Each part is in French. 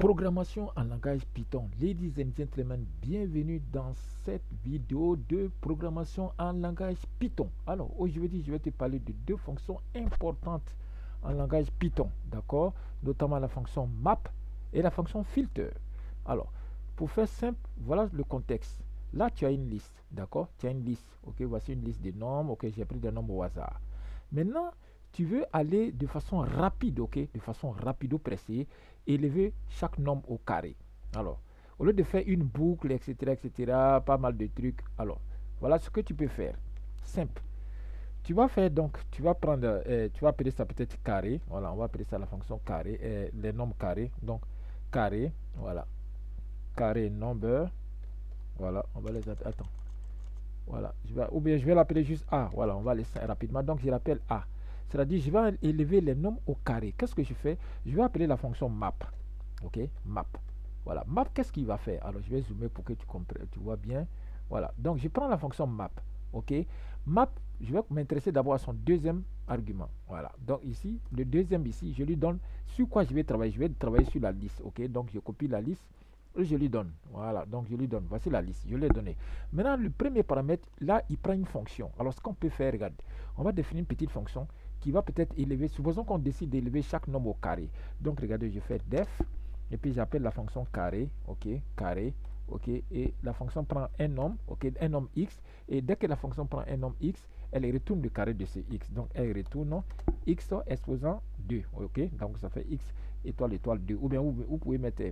Programmation en langage Python. Ladies and gentlemen, bienvenue dans cette vidéo de programmation en langage Python. Alors, aujourd'hui, je vais te parler de deux fonctions importantes en langage Python, d'accord? Notamment la fonction map et la fonction filter. Alors, pour faire simple, voilà le contexte. Là, tu as une liste, d'accord? Tu as une liste, ok? Voici une liste de nombres, ok? J'ai pris des nombres au hasard. Maintenant, tu veux aller de façon rapide, ok? De façon rapido pressée, élever chaque nombre au carré. Alors, au lieu de faire une boucle, etc., pas mal de trucs. Alors, voilà ce que tu peux faire. Simple. Tu vas faire donc, tu vas prendre, tu vas appeler ça peut-être carré. Voilà, on va appeler ça la fonction carré, les nombres carrés. Donc, carré, voilà. Carré number, voilà, on va les appeler. Attends, voilà, ou bien je vais l'appeler juste A. Voilà, on va laisser rapidement. Donc, je l'appelle A. C'est-à-dire, je vais élever les nombres au carré. Qu'est-ce que je fais? Je vais appeler la fonction map. Ok, map. Voilà, map, qu'est-ce qu'il va faire? Alors, je vais zoomer pour que tu comprennes, tu vois bien. Voilà, donc je prends la fonction map. Ok, map, je vais m'intéresser d'abord à son deuxième argument. Voilà, donc ici, le deuxième ici, je lui donne sur quoi je vais travailler. Je vais travailler sur la liste. Ok, donc je copie la liste et je lui donne. Voilà, donc je lui donne. Voici la liste, je l'ai donné. Maintenant, le premier paramètre, là, il prend une fonction. Alors, ce qu'on peut faire, regarde, on va définir une petite fonction qui va peut-être élever. Supposons qu'on décide d'élever chaque nombre au carré. Donc, regardez, je fais def. Et puis j'appelle la fonction carré, ok, carré, ok, et la fonction prend un nombre, ok, un nombre x, et dès que la fonction prend un nombre x, elle retourne le carré de ce x. Donc elle retourne x exposant 2, ok, donc ça fait x étoile étoile 2, ou bien vous pouvez mettre,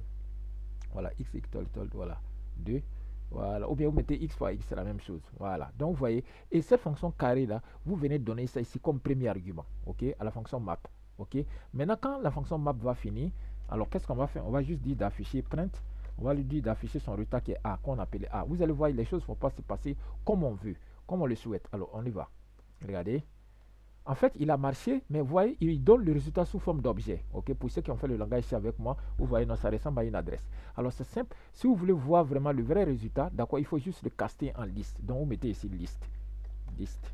voilà, x étoile étoile, voilà, 2. Voilà, ou bien vous mettez x fois x, c'est la même chose. Voilà, donc vous voyez, et cette fonction carré là, vous venez de donner ça ici comme premier argument, ok, à la fonction map, ok. Maintenant, quand la fonction map va finir, alors qu'est-ce qu'on va faire? On va juste dire d'afficher print, on va lui dire d'afficher son résultat qui est A, qu'on appelle A. Vous allez voir, les choses ne vont pas se passer comme on veut, comme on le souhaite. Alors, on y va. Regardez. En fait, il a marché, mais vous voyez, il donne le résultat sous forme d'objet. Ok, pour ceux qui ont fait le langage ici avec moi, vous voyez, non, ça ressemble à une adresse. Alors, c'est simple. Si vous voulez voir vraiment le vrai résultat, d'accord, il faut juste le caster en liste. Donc, vous mettez ici liste. Liste.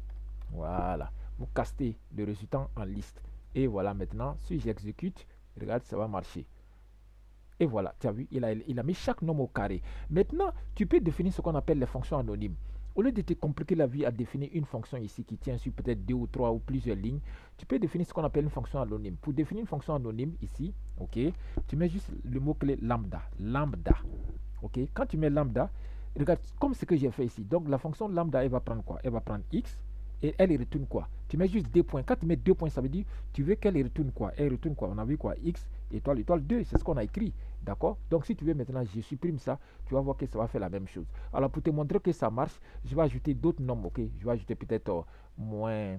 Voilà. Vous castez le résultat en liste. Et voilà, maintenant, si j'exécute, regarde, ça va marcher. Et voilà, tu as vu, il a mis chaque nombre au carré. Maintenant, tu peux définir ce qu'on appelle les fonctions anonymes. Au lieu de te compliquer la vie à définir une fonction ici qui tient sur peut-être deux ou trois ou plusieurs lignes, tu peux définir ce qu'on appelle une fonction anonyme. Pour définir une fonction anonyme ici, ok, tu mets juste le mot-clé lambda. Lambda. Ok, quand tu mets lambda, regarde comme ce que j'ai fait ici. Donc la fonction lambda, elle va prendre quoi? Elle va prendre x et elle retourne quoi? Tu mets juste 2 points. Quand tu mets 2 points, ça veut dire tu veux qu'elle retourne quoi? Elle retourne quoi? On a vu quoi? X étoile étoile 2. C'est ce qu'on a écrit. D'accord? Donc si tu veux maintenant, je supprime ça. Tu vas voir que ça va faire la même chose. Alors pour te montrer que ça marche, je vais ajouter d'autres nombres. Ok? Je vais ajouter peut-être moins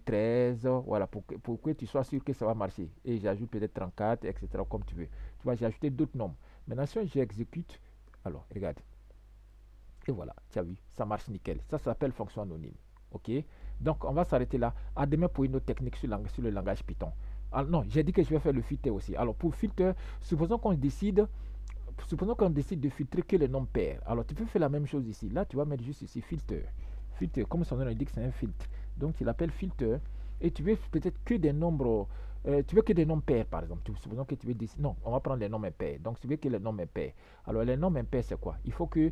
13. Voilà, pour que tu sois sûr que ça va marcher. Et j'ajoute peut-être 34, etc. Comme tu veux. Tu vois, j'ai ajouté d'autres nombres. Maintenant, si j'exécute, alors regarde. Et voilà, tu as vu, ça marche nickel. Ça s'appelle fonction anonyme. Ok? Donc, on va s'arrêter là. À demain pour une autre technique sur le langage Python. Alors, non, j'ai dit que je vais faire le filter aussi. Alors, pour filter, supposons qu'on décide de filtrer que les nombres pairs. Alors, tu peux faire la même chose ici. Là, tu vas mettre juste ici filter. Filter, comme son nom l'indique, c'est un filtre. Donc, tu l'appelles filter. Et tu veux peut-être que des nombres. Tu veux que des nombres pairs, par exemple. Supposons que tu veux décider. Non, on va prendre les nombres impairs. Donc, tu veux que les nombres impairs. Alors, les nombres impairs, c'est quoi? Il faut que,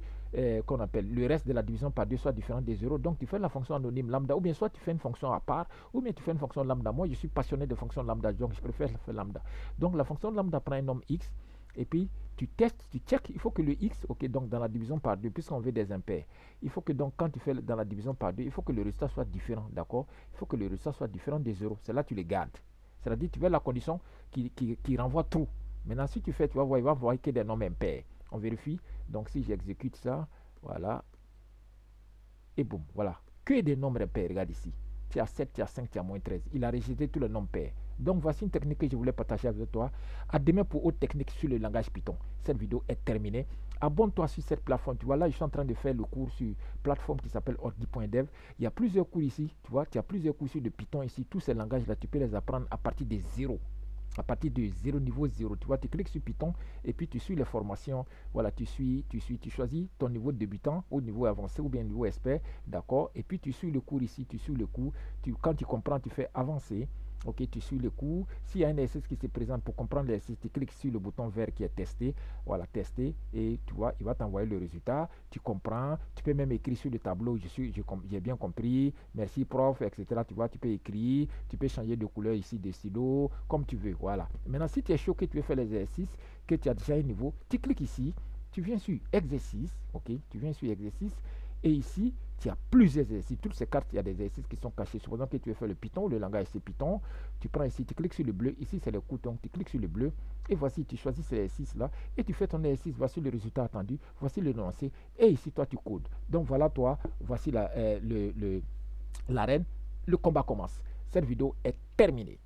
qu'on appelle le reste de la division par 2 soit différent des 0. Donc, tu fais la fonction anonyme lambda. Ou bien, soit tu fais une fonction à part. Ou bien, tu fais une fonction lambda. Moi, je suis passionné de fonction lambda. Donc, je préfère faire lambda. Donc, la fonction lambda prend un nombre x. Et puis, tu testes, tu check, il faut que le x, ok, donc dans la division par 2, puisqu'on veut des impairs, il faut que donc quand tu fais dans la division par 2, il faut que le résultat soit différent, d'accord? Il faut que le résultat soit différent des 0. C'est là que tu les gardes. C'est-à-dire tu veux la condition qui renvoie true. Maintenant, si tu fais, tu vas voir, il va voir que des nombres impairs. On vérifie. Donc, si j'exécute ça, voilà, et boum, voilà. Que des nombres impairs, regarde ici. Tu as 7, tu as 5, tu as moins 13. Il a rejeté tous les nombres pairs. Donc voici une technique que je voulais partager avec toi. À demain pour autre technique sur le langage Python. Cette vidéo est terminée. Abonne-toi sur cette plateforme. Tu vois là, je suis en train de faire le cours sur une plateforme qui s'appelle ordi.dev. Il y a plusieurs cours ici. Tu vois, tu as plusieurs cours sur de Python ici. Tous ces langages-là, tu peux les apprendre à partir de zéro. À partir de zéro, niveau zéro, tu vois, tu cliques sur Python et puis tu suis les formations. Voilà, tu choisis ton niveau débutant ou niveau avancé ou bien niveau expert, d'accord. Et puis tu suis le cours ici, tu suis le cours. Quand tu comprends, tu fais avancer. Ok, tu suis le cours. S'il y a un exercice qui se présente pour comprendre l'exercice, tu cliques sur le bouton vert qui est testé. Voilà, tester. Et tu vois, il va t'envoyer le résultat. Tu comprends. Tu peux même écrire sur le tableau. J'ai bien compris. Merci, prof, etc. Tu vois, tu peux écrire. Tu peux changer de couleur ici de stylo, comme tu veux. Voilà. Maintenant, si tu es chaud que tu veux faire l'exercice, que tu as déjà un niveau, tu cliques ici. Tu viens sur exercice. Ok, tu viens sur exercice. Et ici, il y a plusieurs exercices. Toutes ces cartes, il y a des exercices qui sont cachés. Supposons que tu veux faire le Python, le langage c'est Python. Tu prends ici, tu cliques sur le bleu. Ici, c'est le coton. Tu cliques sur le bleu. Et voici, tu choisis cet exercice-là. Et tu fais ton exercice. Voici le résultat attendu. Voici le lancé. Et ici, toi, tu codes. Donc voilà, toi, voici l'arène. Le combat commence. Cette vidéo est terminée.